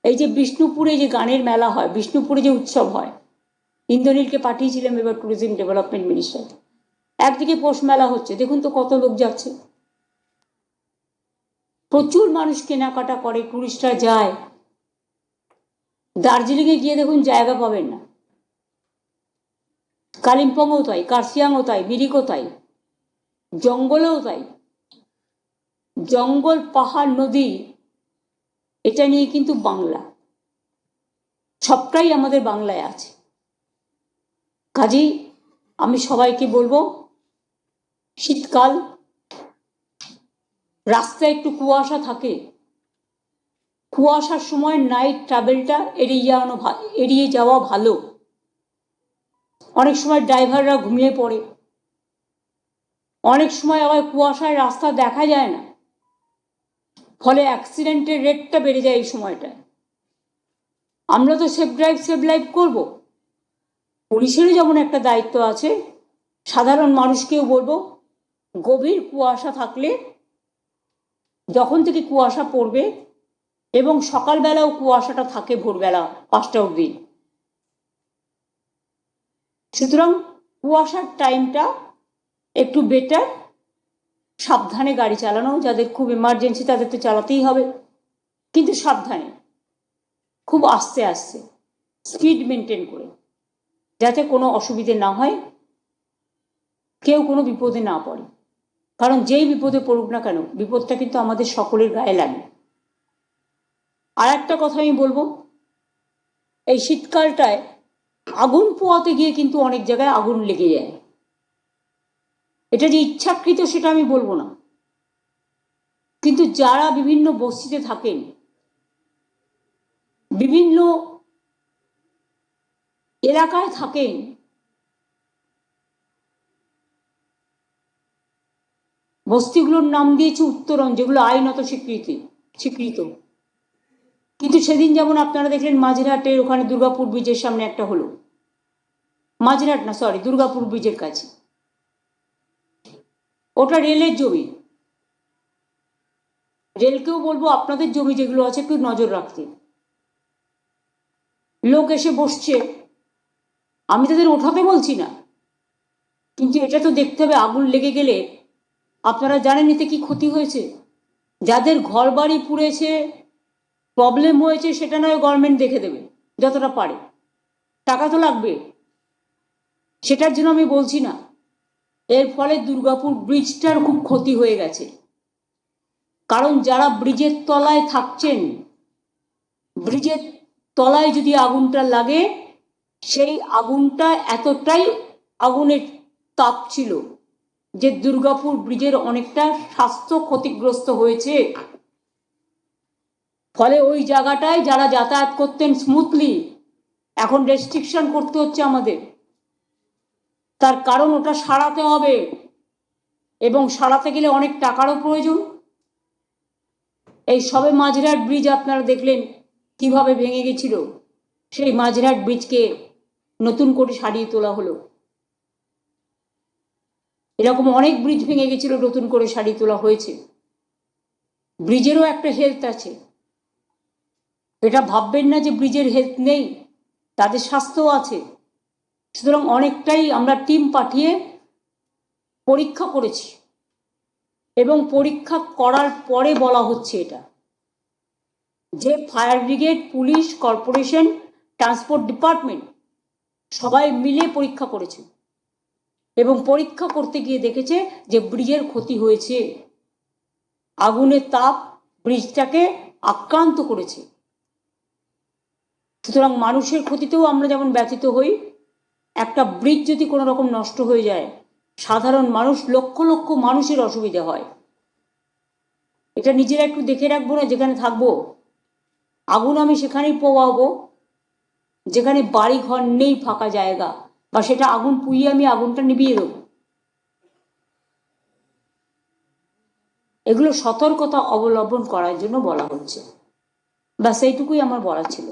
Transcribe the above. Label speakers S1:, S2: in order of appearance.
S1: এই যে বিষ্ণুপুরে যে গানের মেলা হয়, বিষ্ণুপুরে যে উৎসব হয়, ইন্দ্রনীলকে পাঠিয়েছিলাম এবার ট্যুরিজম ডেভেলপমেন্ট মিনিস্টার। একদিকে পৌষ মেলা হচ্ছে, দেখুন তো কত লোক যাচ্ছে, প্রচুর মানুষ কেনাকাটা করে, টুরিস্টরা যায়। দার্জিলিংয়ে গিয়ে দেখুন জায়গা পাবেন না, কালিম্পংও তাই, কার্সিয়াংও তাই, মিরিকও তাই, জঙ্গলেও তাই। জঙ্গল, পাহাড়, নদী, এটা নিয়ে কিন্তু বাংলা, সবটাই আমাদের বাংলায় আছে। কাজেই আমি সবাইকে বলবো, শীতকাল, রাস্তায় একটু কুয়াশা থাকে, কুয়াশার সময় নাইট ট্রাভেলটা এড়িয়ে যাওয়া ভালো। অনেক সময় ড্রাইভাররা ঘুমিয়ে পড়ে, অনেক সময় আবার কুয়াশায় রাস্তা দেখা যায় না, ফলে অ্যাক্সিডেন্টের রেটটা বেড়ে যায় এই সময়টায়। আমরা তো সেফ ড্রাইভ সেভ লাইফ করবো, পুলিশেরও যেমন একটা দায়িত্ব আছে, সাধারণ মানুষকেও বলবো, গভীর কুয়াশা থাকলে, যখন থেকে কুয়াশা পড়বে, এবং সকালবেলাও কুয়াশাটা থাকে ভোরবেলা 5টা অবধি, সুতরাং কুয়াশার টাইমটা একটু বেটার। সাবধানে গাড়ি চালানো, যাদের খুব এমার্জেন্সি তাদের তো চালাতেই হবে, কিন্তু সাবধানে, খুব আস্তে আস্তে, স্পিড মেনটেন করে, যাতে কোনো অসুবিধে না হয়, কেউ কোনো বিপদে না পড়ে। কারণ যেই বিপদে পড়ুক না কেন, বিপদটা কিন্তু আমাদের সকলের গায়ে লাগে। আর একটা কথা আমি বলবো, এই শীতকালটায় আগুন পোয়াতে গিয়ে কিন্তু অনেক জায়গায় আগুন লেগে যায়। এটা যে ইচ্ছাকৃত সেটা আমি বলবো না, কিন্তু যারা বিভিন্ন বস্তিতে থাকেন, বিভিন্ন এলাকায় থাকেন, বস্তিগুলোর নাম দিয়েছে উত্তরণ, যেগুলো আইনত স্বীকৃত। কিন্তু সেদিন যেমন আপনারা দেখলেন মাঝেরহাটের ওখানে দুর্গাপুর ব্রিজের সামনে একটা হলো, মাঝেরহাট না, সরি, দুর্গাপুর ব্রিজের কাছে, ওটা রেলের জমি। রেলকেও বলবো আপনাদের জমি যেগুলো আছে একটু নজর রাখতে। লোক এসে বসছে, আমি তাদের ওঠাতে বলছি না, কিন্তু এটা তো দেখতে হবে, আগুন লেগে গেলে আপনারা জানেন এতে কি ক্ষতি হয়েছে। যাদের ঘর বাড়ি পুড়েছে, প্রবলেম হয়েছে, সেটা নয় গভর্নমেন্ট দেখে দেবে যতটা পারে, টাকা তো লাগবে, সেটার জন্য আমি বলছি না। এর ফলে দুর্গাপুর ব্রিজটার খুব ক্ষতি হয়ে গেছে, কারণ যারা ব্রিজের তলায় থাকছেন, ব্রিজের তলায় যদি আগুনটা লাগে, সেই আগুনটা এতটাই আগুনের তাপ ছিল যে দুর্গাপুর ব্রিজের অনেকটা স্বাস্থ্য ক্ষতিগ্রস্ত হয়েছে। ফলে ওই জায়গাটায় যারা যাতায়াত করতেন স্মুথলি, এখন রেস্ট্রিকশন করতে হচ্ছে আমাদের। তার কারণ ওটা সারাতে হবে, এবং সারাতে গেলে অনেক টাকারও প্রয়োজন। এই সবে মাঝেরহাট ব্রিজ আপনারা দেখলেন কিভাবে ভেঙে গেছিল, সেই মাঝেরহাট ব্রিজকে নতুন করে সারিয়ে তোলা হলো। এরকম অনেক ব্রিজ ভেঙে গেছিল, নতুন করে সারিয়ে তোলা হয়েছে। ব্রিজেরও একটা হেলথ আছে, এটা ভাববেন না যে ব্রিজের হেলথ নেই, তাদের স্বাস্থ্যও আছে। সুতরাং অনেকটাই আমরা টিম পাঠিয়ে পরীক্ষা করেছি, এবং পরীক্ষা করার পরে বলা হচ্ছে এটা, যে fire brigade, police, corporation, transport department সবাই মিলে পরীক্ষা করেছে, এবং পরীক্ষা করতে গিয়ে দেখেছে যে ব্রিজের ক্ষতি হয়েছে, আগুনের তাপ ব্রিজটাকে আক্রান্ত করেছে। সুতরাং মানুষের ক্ষতিতেও আমরা যেমন ব্যথিত হই, একটা ব্রিজ যদি কোনো রকম নষ্ট হয়ে যায়, সাধারণ মানুষ, লক্ষ লক্ষ মানুষের অসুবিধা হয়। এটা নিজেরা একটু দেখে রাখবো না, যেখানে থাকবো আগুন আমি সেখানেই পোয়াবো যেখানে বাড়ি ঘর নেই, ফাঁকা জায়গা, বা সেটা আগুন পুড়িয়ে আমি আগুনটা নিভিয়ে দেবো। এগুলো সতর্কতা অবলম্বন করার জন্য বলা হচ্ছে। ব্যাস এইটুকুই আমার বলা ছিল।